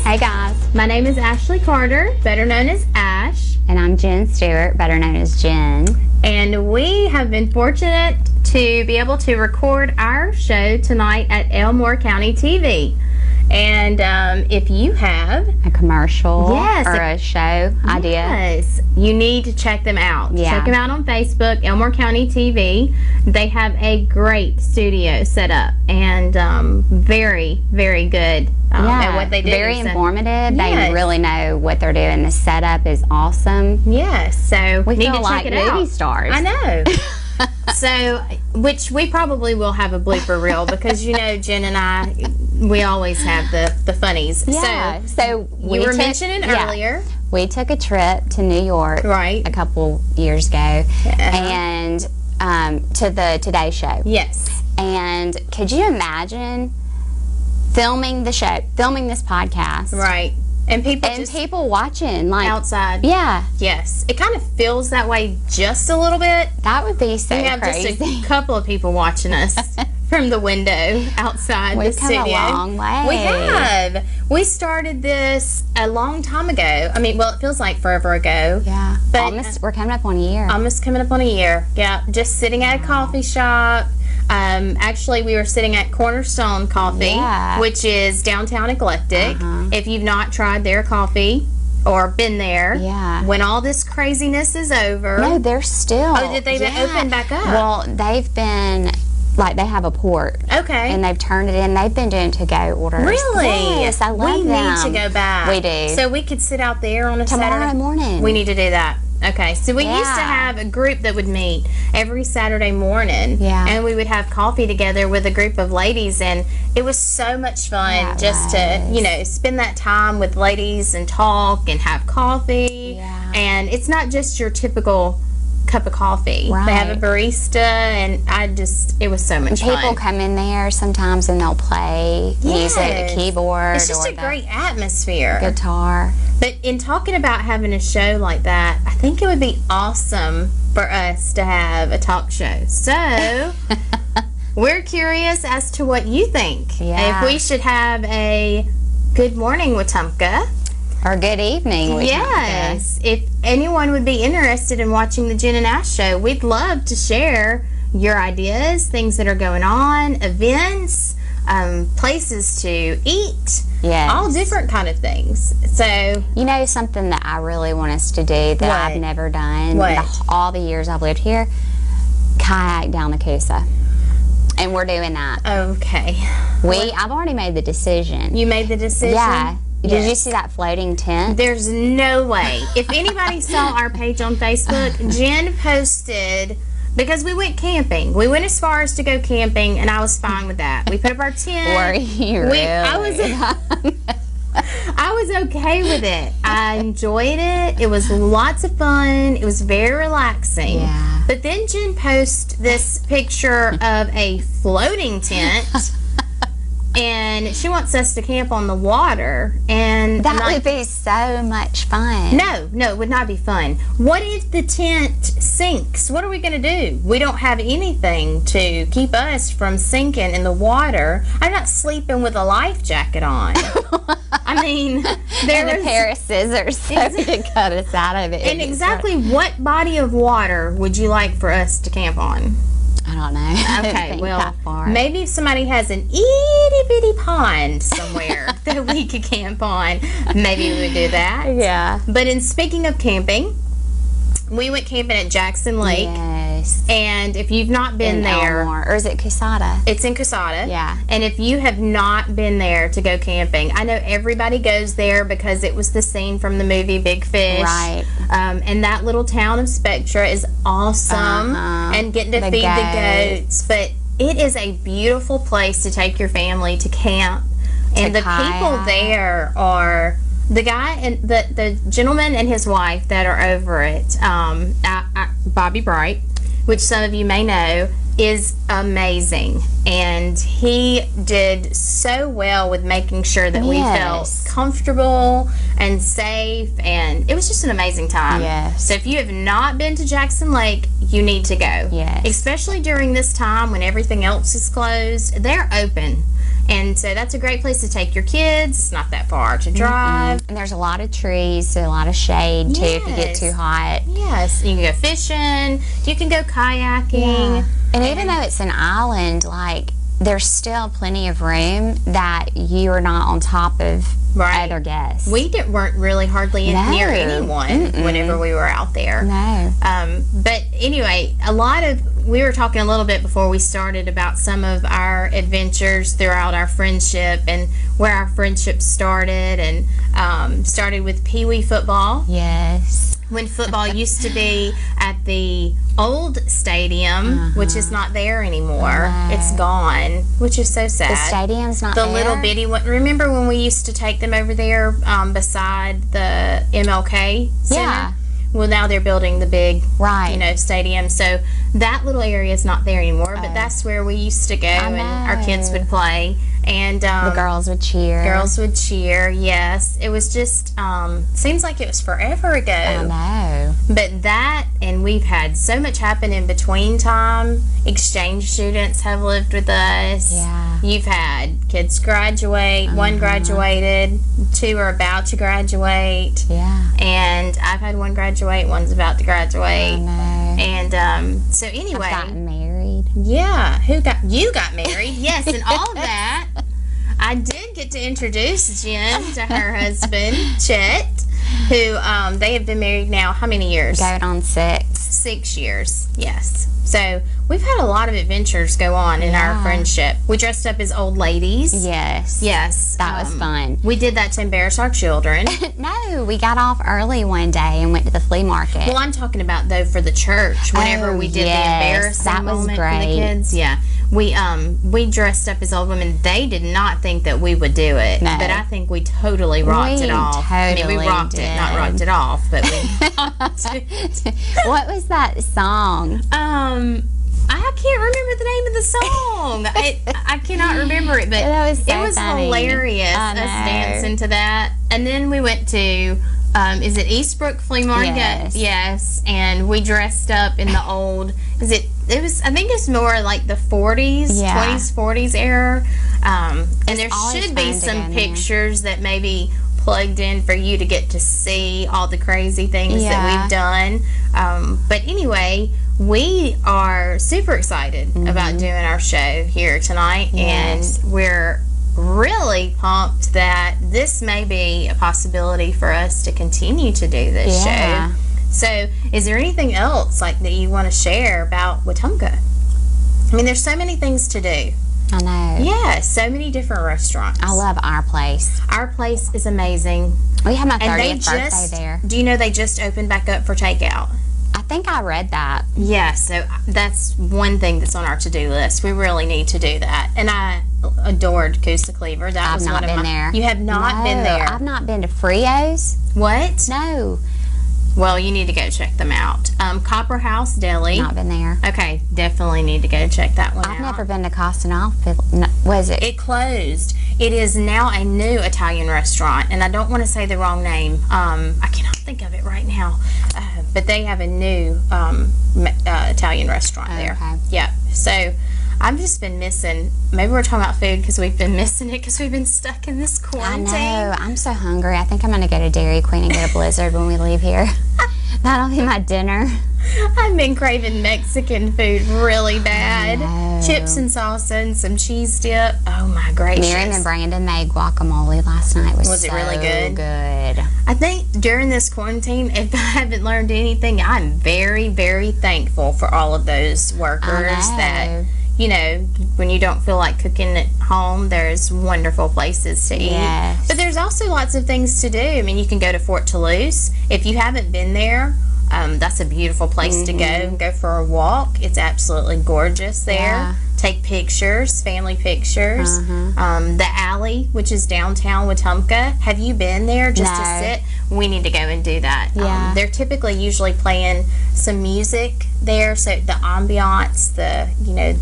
Hey guys, My name is Ashley Carter, better known as Ash, and I'm Jen Stewart, better known as Jen. and we have been fortunate to be able to record our show tonight at Elmore County TV. And if you have A commercial Yes, or a show idea. Yes, you need to check them out. Yeah. Check them out on Facebook, Elmore County TV. They have a great studio set up and very, very good at what they do. Very So- informative. Yes. They really know what they're doing. The setup is awesome. Yes, so We need feel to like check it movie out. stars. I know. So, which we probably will have a blooper reel because Jen and I, we always have the funnies. Yeah. So You were mentioning earlier, we took a trip to New York right? a couple years ago, and to the Today Show. Yes. And could you imagine filming the show, filming this podcast, Right. And people and just people watching, like, outside. yeah, Yes. It kind of feels that way just a little bit. that would be so We have crazy. just a couple of people watching us from the window outside We've the come studio. a long way. We have. We started this a long time ago. I mean, well, it feels like forever ago. Yeah, But- we're coming up on a year. Almost coming up on a year. Yeah, just sitting at a coffee shop. Actually, we were sitting at Cornerstone Coffee, Yeah. which is downtown Eclectic. If you've not tried their coffee or been there, Yeah. when all this craziness is over. No, they're still. Oh, did they open back up? Well, they've been, like, they have a port. Okay. And they've turned it in. They've been doing to-go orders. Really? Yes, I love we them. need to go back. We do. So we could sit out there on a Tomorrow Saturday morning. We need to do that. Okay. So we used to Yeah. have a group that would meet every Saturday morning. Yeah. And we would have coffee together with a group of ladies, and it was so much fun Yeah, it just to, was. spend that time with ladies and talk and have coffee. Yeah. And it's not just your typical cup of coffee. They have a Right. barista, and it was so much fun. People come in there sometimes and they'll play music, Yes. the keyboard, It's just or a the great atmosphere. guitar. But in talking about having a show like that, I think it would be awesome for us to have a talk show. So, we're curious as to what you think. Yeah. If we should have a Good Morning Wetumpka. Or good evening. with Yes. If anyone would be interested in watching the Jen and Ash show, we'd love to share your ideas, things that are going on, events, places to eat. Yes. All different kind of things. So, You know something that I really want us to do that What? I've never done What? all the years I've lived here? Kayak down the Coosa. And we're doing that. okay. I've already made the decision. You made the decision? Yeah. Did Yes. you see that floating tent? There's no way. If anybody saw our page on Facebook, Jen posted, because we went camping. We went as far as to go camping, and I was fine with that. We put up our tent. Were you really? I was okay with it. I enjoyed it. It was lots of fun. It was very relaxing. Yeah. But then Jen posted this picture of a floating tent. And she wants us to camp on the water. And I'm That like, would be so much fun. no, it would not be fun. What if the tent sinks? What are we going to do? We don't have anything to keep us from sinking in the water. I'm not sleeping with a life jacket on. I mean, there And a was... pair of scissors so we could cut us out of it. And exactly what body of water would you like for us to camp on? I don't know. I didn't Okay, think well, that far. maybe if somebody has an itty bitty pond somewhere that we could camp on, maybe we would do that. Yeah. But in speaking of camping, we went camping at Jackson Lake, Yes. and if you've not been In there, Elmore. Or is it Cusada? it's in Cusada. Yeah. And if you have not been there to go camping, I know everybody goes there because it was the scene from the movie Big Fish. Right. And that little town of Spectra is awesome, Uh-huh. and getting to The feed the goats. goats. But it is a beautiful place to take your family to camp. And the people kayak. there are the guy and the gentleman and his wife that are over it, Bobby Bright, which some of you may know, is amazing. And he did so well with making sure that we felt Yes. comfortable and safe, and it was just an amazing time. Yes. So if you have not been to Jackson Lake, you need to go. Yes. Especially during this time when everything else is closed. They're open. And so that's a great place to take your kids. It's not that far to drive. And there's a lot of trees, so a lot of shade too if you get Yes. too hot. Yes, you can go fishing. You can go kayaking. And even though it's an island, like there's still plenty of room that you are not on top of Right. other guests. We weren't really hardly No. near anyone whenever we were out there. no. But anyway, we were talking a little bit before we started about some of our adventures throughout our friendship and where our friendship started, and started with Pee Wee football. Yes. When football used to be at the old stadium, which is not there anymore. No. It's gone, which is so sad. The stadium's not The there. little bitty one. Remember when we used to take them over there beside the MLK Center? Yeah. Well, now they're building the big, Right. stadium. So that little area is not there anymore. But that's where we used to go, and our kids know. would play. And The girls would cheer. girls would cheer. Yes, it was just seems like it was forever ago. I know. But that, and we've had so much happen in between time. Exchange students have lived with us. Yeah. You've had kids graduate. One graduated. 2 are about to graduate. Yeah. And I've had one graduate. One's about to I graduate. know. And so anyway, Gotten married. yeah, you got married? Yes, and all of that. I did get to introduce Jen to her husband, Chet, who they have been married now how many years? Going on 6. 6 years, yes. So we've had a lot of adventures go on in our Yeah. friendship. We dressed up as old ladies. Yes. Yes. That was fun. We did that to embarrass our children. No, we got off early one day and went to the flea market. Well, I'm talking about though for the church. Whenever Oh, we did yes, the embarrassing that was moment for the great. kids, yeah, we dressed up as old women. They did not think that we would do it, No. but I think we totally rocked We it off. I mean, we totally rocked it, not did. rocked it off, but we. What was that song? I can't remember the name of the song. I cannot remember it, but That was so it was funny. hilarious I us know. dancing to that. And then we went to, is it Eastbrook Flea Market? Yes. Yes. And we dressed up in the old, I think it's more like the 40s, Yeah. 20s, 40s era. And there always should be fun to some go in there. pictures that maybe plugged in for you to get to see all the crazy things Yeah. that we've done. But anyway, we are super excited about doing our show here tonight, Yes. and we're really pumped that this may be a possibility for us to continue to do this Yeah. show. So, is there anything else like that you want to share about Wetumpka? I mean, there's so many things to do. I know. Yeah, so many different restaurants. I love our place. Our place is amazing. We had my And they 30th birthday just, there. do you know they just opened back up for takeout? I think I read that. Yeah, so that's one thing that's on our to-do list. We really need to do that. And I adored Coosa Cleaver. That I've was not one of been my. there. You have not been No, there. I've not been to Frio's. What? No, Well, you need to go check them out. Copper House Deli. not been there. Okay, definitely need to go check that one out. I've never been to Costanova. Was it? It closed. It is now a new Italian restaurant, and I don't want to say the wrong name. I cannot think of it right now, but they have a new Italian restaurant there. Okay. Yeah. So I've just been missing. Maybe we're talking about food because we've been missing it because we've been stuck in this I quarantine. know. I'm so hungry. I think I'm going to go to Dairy Queen and get a Blizzard when we leave here. That'll be my dinner. I've been craving Mexican food really bad. know. Chips and salsa and some cheese dip. Oh my gracious. Miriam and Brandon made guacamole last night. Was it really good? Good. I think during this quarantine, if I haven't learned anything, I'm very, very thankful for all of those workers I know. that, you know, when you don't feel like cooking at home, there's wonderful places to eat. Yes. But there's also lots of things to do. I mean, you can go to Fort Toulouse. If you haven't been there, that's a beautiful place to go. Go for a walk. It's absolutely gorgeous there. Yeah. Take pictures, family pictures. The alley, which is downtown Wetumpka. Have you been there just to No. sit? We need to go and do that. Yeah. They're typically usually playing some music there, so the ambiance, the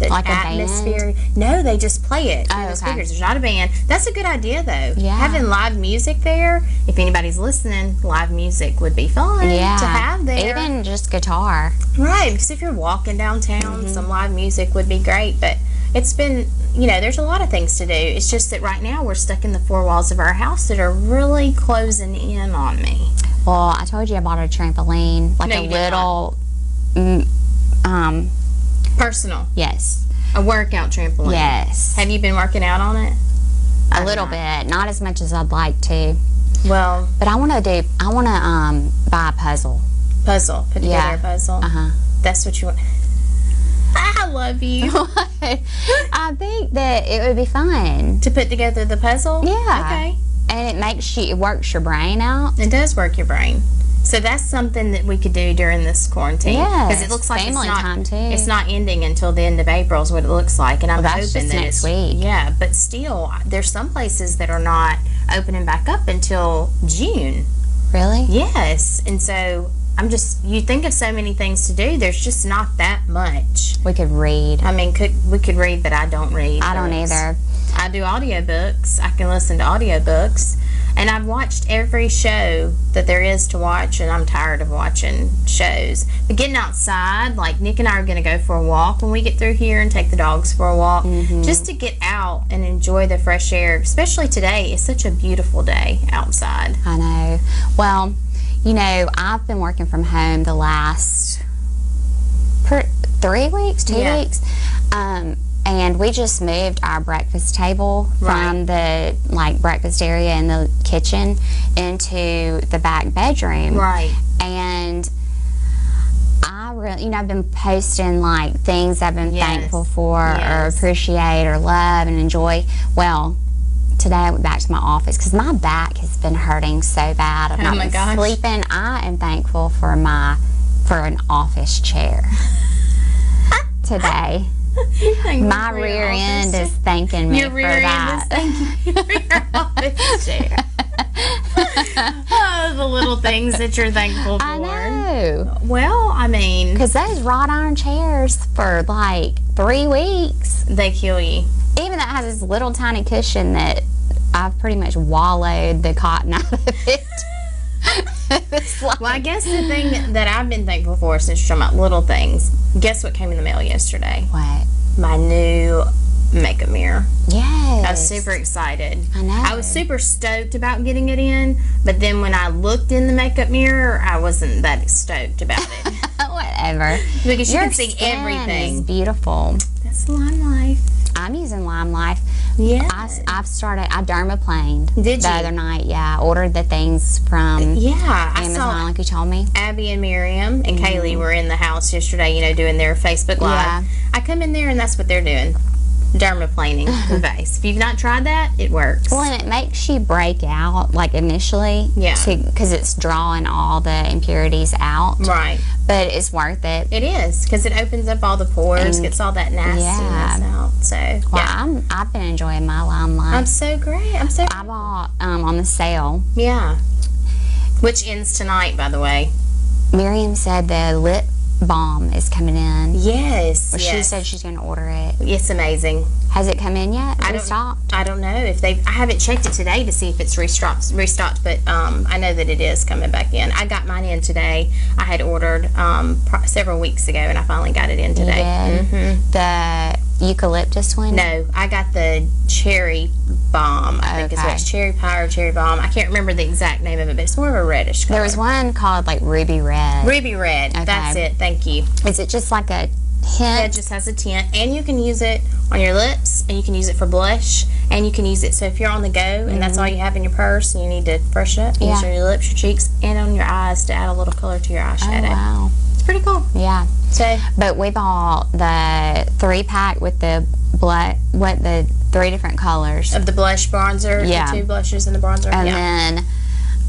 Like a band? atmosphere. No, they just play it through the okay. speakers. There's not a band. That's a good idea though. Yeah. Having live music there. If anybody's listening, live music would be fun Yeah. to have there. Even just guitar. Right, because if you're walking downtown, some live music would be great. But it's been, there's a lot of things to do. It's just that right now we're stuck in the four walls of our house that are really closing in on me. Well, I told you I bought a trampoline, like No, a you did little, Personal. yes, A workout trampoline. yes, Have you been working out on it? a little bit, not as much as I'd like to, Well, but I want to buy a puzzle. puzzle. Put together Yeah. a puzzle. Uh-huh. That's what you want. I love you. I think that it would be fun. To put together the puzzle? Yeah. Okay. And it works your brain out. It does work your brain. So that's something that we could do during this quarantine. Yes, Because it looks like family time, too. It's not ending until the end of April is what it looks like. And I'm Well, that's hoping just that next it's week. Yeah, but still, there's some places that are not opening back up until June. Really? Yes. And so you think of so many things to do. There's just not that much. We could read. I mean, we could read, but I don't read. I don't books. either. I do audiobooks. I can listen to audiobooks. And I've watched every show that there is to watch, and I'm tired of watching shows. But getting outside, like Nick and I are going to go for a walk when we get through here and take the dogs for a walk, just to get out and enjoy the fresh air, especially today. It's such a beautiful day outside. I know. Well, I've been working from home the last 3 weeks, 2 Yeah. weeks. And we just moved our breakfast table from the breakfast area in the kitchen into the back bedroom. Right. And I really, I've been posting things I've been Yes. thankful for or Yes. appreciate or love and enjoy. Well, today I went back to my office because my back has been hurting so bad. I've Oh not my been gosh. sleeping. I am thankful for an office chair today. My rear end is thanking me Your for rear end is that. thanking you for your office chair. Oh, the little things that you're thankful for. I know. Well, I mean, Because those wrought iron chairs for 3 weeks, they kill you. even that has this little tiny cushion that I've pretty much wallowed the cotton out of it. It's like, Well, I guess the thing that I've been thankful for since you're talking about little things, guess what came in the mail yesterday? what? My new makeup mirror. Yes. I was super excited. I know. I was super stoked about getting it in, but then when I looked in the makeup mirror, I wasn't that stoked about it. Whatever. Because you Your can see skin everything. is beautiful. That's Lime Life. I'm using Lime Life. Yeah. I dermaplaned Did the you? other night. Yeah, I ordered the things from Yeah, I Amazon, saw like you told me. Abby and Miriam and Kaylee were in the house yesterday, doing their Facebook Live. Yeah. I come in there and that's what they're doing. Dermaplaning the face. If you've not tried that, it works. Well, and it makes you break out, initially. Yeah. Because it's drawing all the impurities out. Right. But it's worth it. It is, because it opens up all the pores, gets all that nastiness out. So, Well, yeah. I've been enjoying my Lime Life. I'm so great. I bought on the sale. Yeah. Which ends tonight, by the way. Miriam said the lip balm is coming in. Yes. Well, yes. she said she's going to order it. It's amazing. Has it come in yet? I Restocked? don't know if I haven't checked it today to see if it's restocked, but I know that it is coming back in. I got mine in today. I had ordered several weeks ago, and I finally got it in today. You did? The eucalyptus one? No, I got the cherry bomb. I think is what Okay. it's cherry pie or cherry bomb. I can't remember the exact name of it, but it's more of a reddish color. There was one called Ruby Red. Ruby red. Okay. That's it. Thank you. Is it just like a It hint? just has a tint, and you can use it on your lips, and you can use it for blush, and you can use it so if you're on the go and that's all you have in your purse and you need to freshen up, you use it on your lips, your cheeks, and on your eyes to add a little color to your Oh, eyeshadow. wow. It's pretty cool. Yeah. So But we bought the 3-pack with the 3 different colors. of the blush bronzer, Yeah. the 2 blushes and the bronzer. And yeah.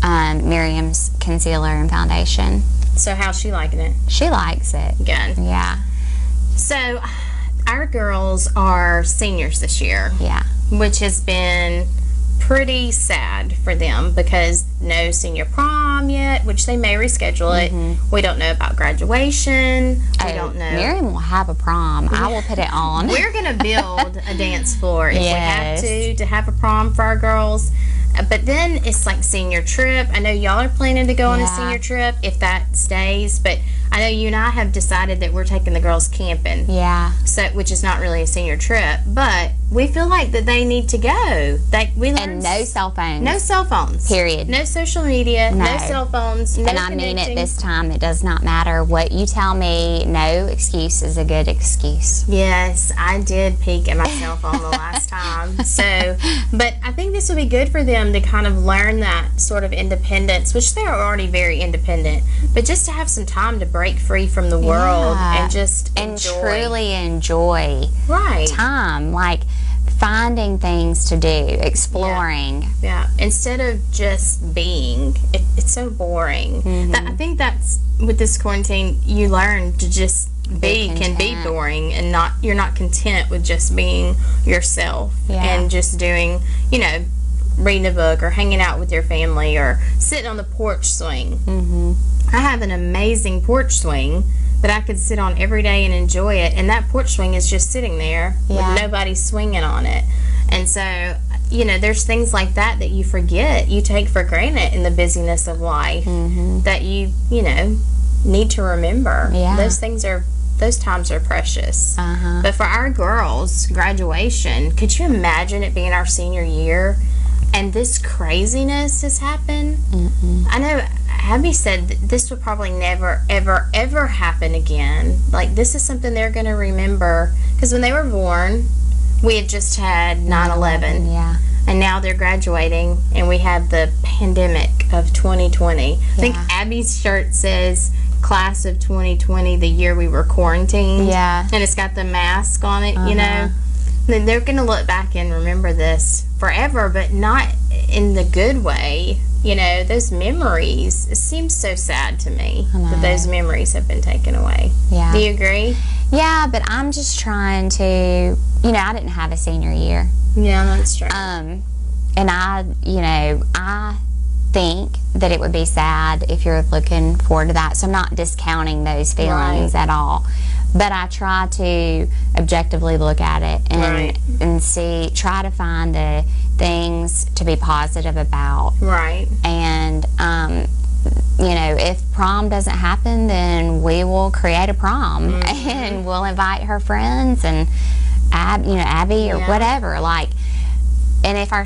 then Miriam's concealer and foundation. So how's she liking it? She likes it. Good. Yeah. So our girls are seniors this year, Yeah. which has been pretty sad for them because no senior prom yet, which they may reschedule it. We don't know about graduation. We don't know. Miriam will have a prom. I will put it on. We're going to build a dance floor if Yes. we have to have a prom for our girls. But then it's like senior trip. I know y'all are planning to go on a Yeah. senior trip if that stays, but I know you and I have decided that we're taking the girls camping. Yeah. So, which is not really a senior trip, but we feel like that they need to go. And no cell phones. No cell phones. Period. No social media. No cell phones. No And I mean it connecting. this time. It does not matter what you tell me. No excuse is a good excuse. Yes, I did peek at my cell phone the last time. So, but I think this will be good for them to kind of learn that sort of independence, which they're already very independent, but just to have some time to break free from the world Yeah. and just And enjoy. truly enjoy Right. time. Like finding things to do, exploring. Yeah. Instead of just being, it's so boring. I think that's with this quarantine, you learn to just be can be content. boring and you're not content with just being yourself Yeah. and just doing, reading a book or hanging out with your family or sitting on the porch swing. I have an amazing porch swing that I could sit on every day and enjoy it, and that porch swing is just sitting there Yeah. with nobody swinging on it. And so, there's things like that you forget, you take for granted in the busyness of life that you need to remember. Yeah. Those times are precious. Uh-huh. But for our girls, graduation, could you imagine it being our senior year and this craziness has happened? I know Abby said that this would probably never, ever, ever happen again. Like, this is something they're going to remember. Because when they were born, we had just had 9/11. Yeah. And now they're graduating, and we have the pandemic of 2020. I think Abby's shirt says class of 2020, the year we were quarantined. Yeah. And it's got the mask on it, Then they're going to look back and remember this forever, but not in the good way. Those memories, it seems so sad to me that those memories have been taken away. Yeah. Do you agree? Yeah, but I'm just trying to, I didn't have a senior year. Yeah, that's true. And I think that it would be sad if you're looking forward to that. So I'm not discounting those feelings at all. But I try to objectively look at it and try to find the things to be positive about. Right. And, if prom doesn't happen, then we will create a prom and we'll invite her friends and, Abby or whatever. And if her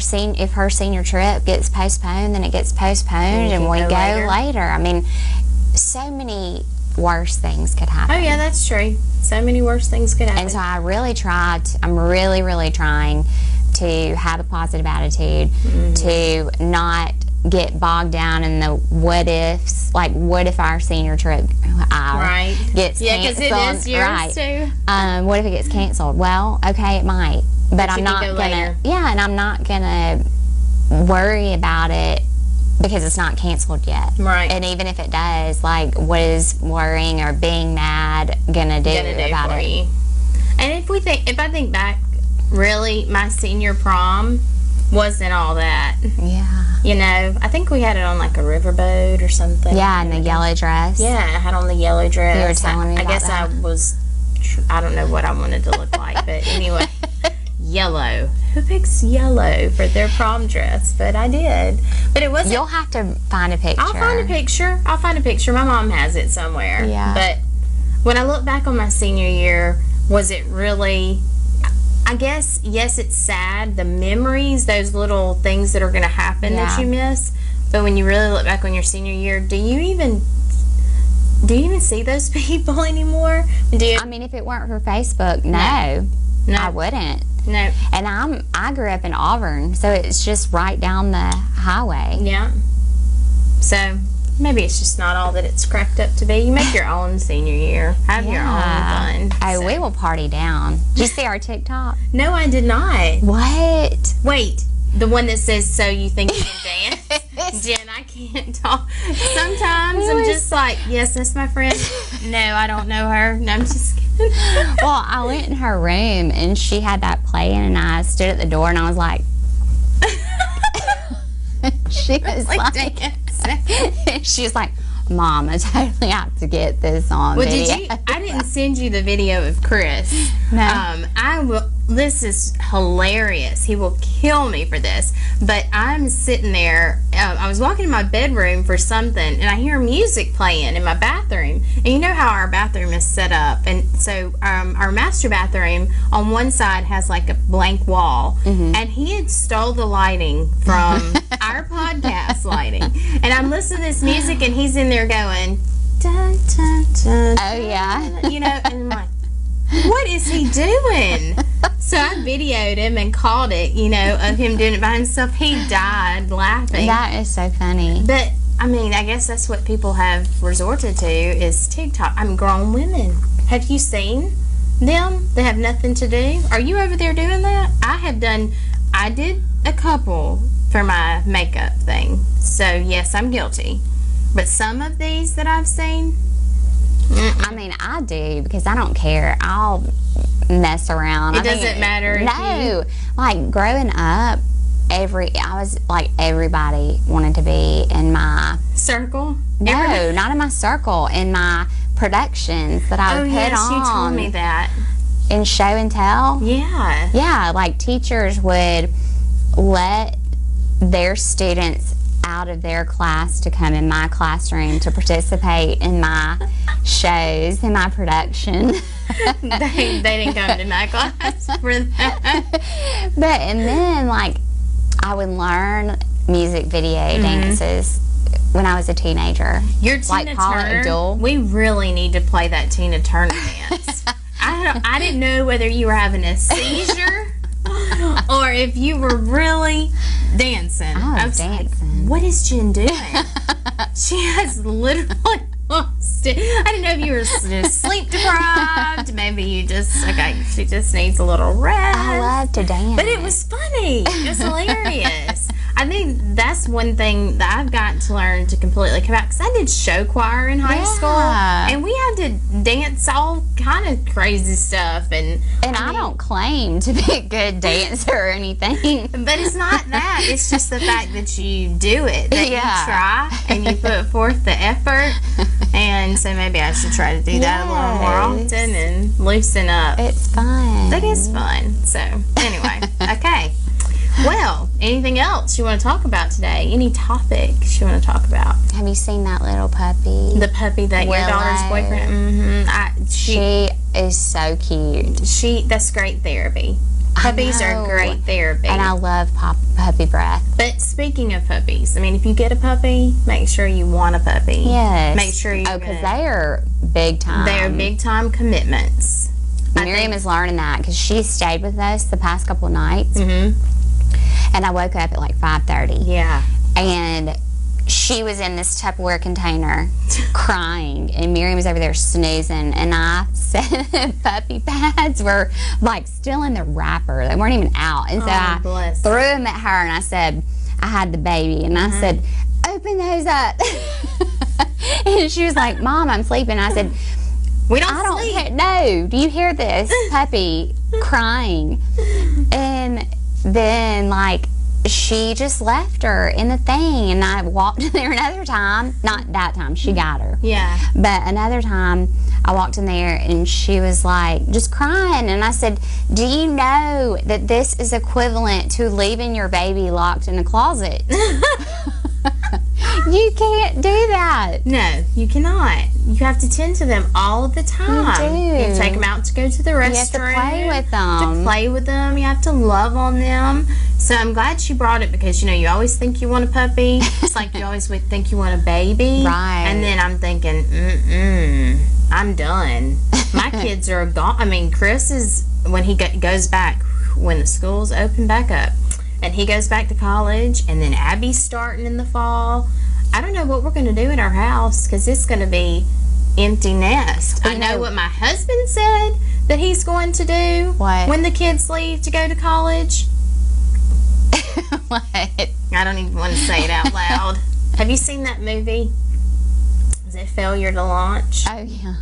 senior trip gets postponed, then it gets postponed and we go later. I mean, so many worse things could happen. Oh, yeah, that's true. So many worse things could happen. And so I'm really, really trying to have a positive attitude, to not get bogged down in the what ifs. Like, what if our senior trip gets canceled? Yeah, because it is yours too. What if it gets canceled? Well, okay, it might. But I'm not gonna. Yeah, and I'm not gonna worry about it because it's not canceled yet. Right. And even if it does, what is worrying or being mad gonna do about it? You. And if I think back, really, my senior prom wasn't all that. Yeah. I think we had it on a riverboat or something. Yeah, and the yellow dress. Yeah, I had on the yellow dress. You were telling me I about guess that. I don't know what I wanted to look like, but anyway. Yellow. Who picks yellow for their prom dress? But I did. But it wasn't. You'll have to find a picture. I'll find a picture. My mom has it somewhere. Yeah. But when I look back on my senior year, was it really... I guess, yes, it's sad. The memories, those little things that are going to happen that you miss. But when you really look back on your senior year, do you even see those people anymore? I mean, if it weren't for Facebook, no. I wouldn't. No. And I grew up in Auburn, so it's just right down the highway. Yeah. So maybe it's just not all that it's cracked up to be. You make your own senior year. Have your own fun. Oh, we will party down. Did you see our TikTok? No, I did not. What? Wait. The one that says, so you think you can dance? Jen, I can't talk. Sometimes I'm just like, yes, that's my friend. No, I don't know her. No, I'm just kidding. Well, I went in her room and she had that playing and I stood at the door and I was like, she was she was like, Mom, I totally have to get this on video. I didn't send you the video of Chris. No. this is hilarious. He will kill me for this. But I'm sitting there. I was walking in my bedroom for something, and I hear music playing in my bathroom. And you know how our bathroom is set up. And so our master bathroom on one side has like a blank wall. And he had stole the lighting from our podcast lighting. And I'm listening to this music, and he's in there going, dun, dun, dun, Oh, yeah. you know, and I'm like, what is he doing? So I videoed him and called it, you know, of him doing it by himself. He died laughing. That is so funny. But, I mean, I guess that's what people have resorted to is TikTok. I'm grown women. Have you seen them? They have nothing to do. Are you over there doing that? I did a couple for my makeup thing. So, yes, I'm guilty. But some of these that I've seen, I mean, I do because I don't care. I'll mess around. It doesn't matter. No, like growing up, I was like everybody wanted to be in my circle. No, not in my circle. In my productions that I would put on. You told me that. In show and tell. Yeah. Yeah, like teachers would let their students out of their class to come in my classroom to participate in my shows, in my production. they didn't come to my class for that. But, and then, like, I would learn music video dances when I was a teenager. Your Tina like Paula Turner, Abdul. we really need to play that Tina Turner dance. I didn't know whether you were having a seizure or if you were really dancing. I was dancing. Like, what is Jen doing? She has literally lost it. I didn't know if you were just sleep deprived. Maybe she just needs a little rest. I love to dance. But it was funny. It was hilarious. I think that's one thing that I've got to learn to completely come out. Because I did show choir in high school. And we had to dance all kind of crazy stuff. And I don't claim to be a good dancer or anything. But it's not that. It's just the fact that you do it. That you try and you put forth the effort. And so maybe I should try to do that a little more often and loosen up. It's fun. It is fun. So, anyway. Okay. Well, anything else you want to talk about today? Any topics you want to talk about? Have you seen that little puppy? The puppy that your daughter's boyfriend? She is so cute. That's great therapy. Puppies are great therapy. And I love puppy breath. But speaking of puppies, I mean, if you get a puppy, make sure you want a puppy. Yes. Make sure you... Oh, because they are big time. They are big time commitments. Miriam is learning that because she stayed with us the past couple of nights. And I woke up at like 5:30. Yeah. And she was in this Tupperware container crying, and Miriam was over there snoozing, and I said puppy pads were like still in the wrapper. They weren't even out. And so I threw them at her, and I said, I had the baby, and I said, open those up. And she was like, Mom, I'm sleeping. I said, I don't care. No, do you hear this puppy crying? And then, like, she just left her in the thing, and I walked in there another time. Not that time, she got her. Yeah. But another time, I walked in there, and she was, like, just crying. And I said, do you know that this is equivalent to leaving your baby locked in a closet? You can't do that. No, you cannot. You have to tend to them all the time. You do. You take them out to go to the restroom. You have to play with them. To play with them. You have to love on them. So I'm glad she brought it because, you know, you always think you want a puppy. It's like you always would think you want a baby. Right. And then I'm thinking, I'm done. My kids are gone. I mean, Chris is, when he goes back, when the schools open back up, and he goes back to college, and then Abby's starting in the fall. I don't know what we're going to do in our house because it's going to be empty nest. I know what my husband said that he's going to do when the kids leave to go to college. What? I don't even want to say it out loud. Have you seen that movie? Is it Failure to Launch? Oh, yeah.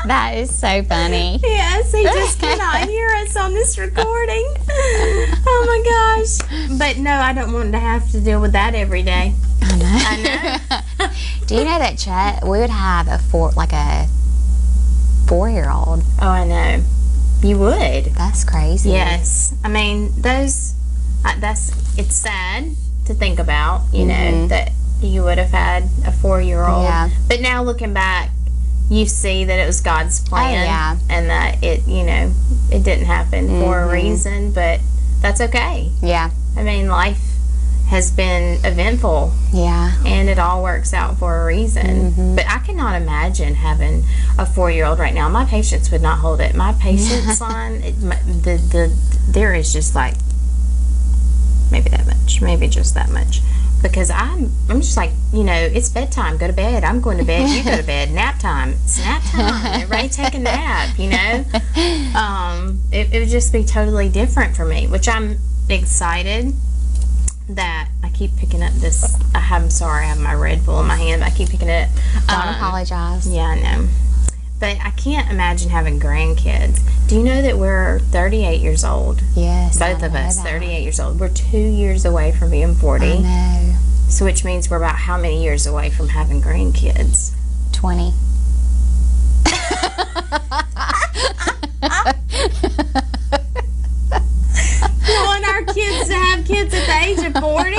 That is so funny. Yes, he just cannot hear us on this recording. Oh my gosh. But no, I don't want to have to deal with that every day. I know. Do you know that Chet, we would have a 4-year-old. Oh, I know. You would. That's crazy. Yes. I mean, it's sad to think about, you know, that you would have had a 4-year-old. Yeah. But now looking back, you see that it was God's plan. Oh, yeah. And that it, you know, it didn't happen for a reason, but that's okay. Yeah. I mean, life has been eventful. Yeah. And it all works out for a reason. But I cannot imagine having a 4-year-old right now. My patience would not hold it. My patience line, there is just like maybe that much, maybe just that much. Because I'm just like, you know, it's bedtime. Go to bed. I'm going to bed. You go to bed. Nap time. It's nap time. Everybody take a nap. You know, it would just be totally different for me, which I'm excited. That I keep picking up this. I'm sorry, I have my Red Bull in my hand, but I keep picking it up. Don't apologize. Yeah, I know. But I can't imagine having grandkids. Do you know that we're 38 years old? Yes. Both of us, 38 years old. We're 2 years away from being 40. I know. So which means we're about how many years away from having grandkids? 20. You want our kids to have kids at the age of 40?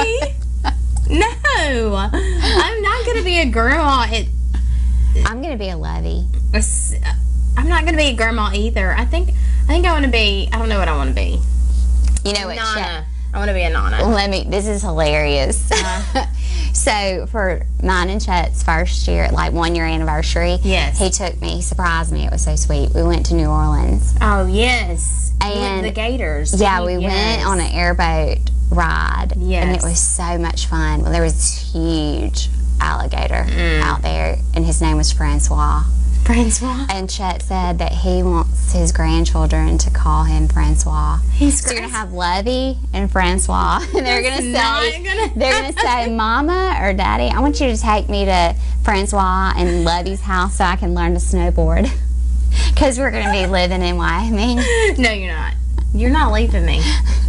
No. I'm not going to be a grandma I'm going to be a lovey. I'm not going to be a grandma either. I think I want to be, I don't know what I want to be. You know what, Nana. I want to be a Nana. this is hilarious. So for mine and Chet's first year, like 1 year anniversary, Yes. he surprised me. It was so sweet. We went to New Orleans. Oh, yes. And the Gators. Yeah, we went on an airboat ride. Yes. And it was so much fun. Well, there was this huge alligator out there, and his name was Francois. Francois. And Chet said that he wants his grandchildren to call him Francois. He's So you're gonna have Lovey and Francois, and they're gonna say, "Mama or Daddy, I want you to take me to Francois and Lovey's house so I can learn to snowboard, because we're gonna be living in Wyoming." No, you're not. You're not leaving me.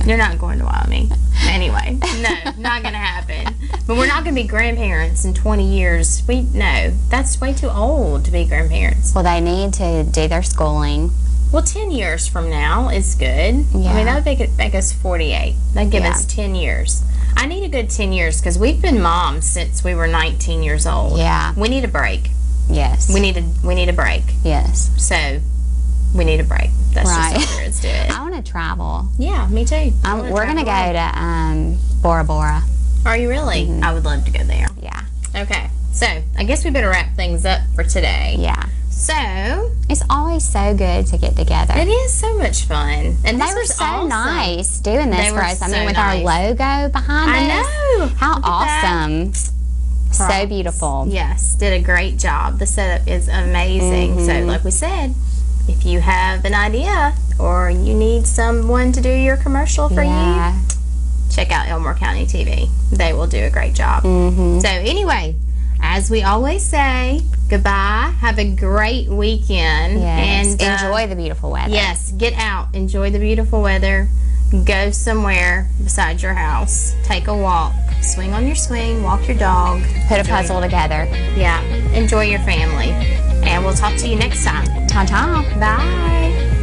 You're not going to Wyoming. Anyway, no, not going to happen. But we're not going to be grandparents in 20 years. No, that's way too old to be grandparents. Well, they need to do their schooling. Well, 10 years from now is good. Yeah. I mean, that would make us 48. That'd give us 10 years. I need a good 10 years because we've been moms since we were 19 years old. Yeah. We need a break. Yes. We need a break. Yes. So, we need a break. That's Right. just all there is to it. I want to travel. Yeah, me too. We're gonna go to Bora Bora. Are you really? I would love to go there. Yeah. Okay, so I guess we better wrap things up for today. Yeah. So It's always so good to get together. it is so much fun, and They this were was so awesome. nice doing this They for were us. I mean, so with nice. our logo behind I us. know. How Look at that. awesome. So Props. beautiful. Yes, did a great job. The setup is amazing. So, like we said, if you have an idea or you need someone to do your commercial for Yeah. you, check out Elmore County TV. They will do a great job. So, anyway, as we always say, goodbye. Have a great weekend. Yes. And Enjoy the beautiful weather. Yes, get out. Enjoy the beautiful weather. Go somewhere besides your house. Take a walk. Swing on your swing. Walk your dog. Put a puzzle together. Yeah. Enjoy your family. And we'll talk to you next time. Ta-ta. Bye.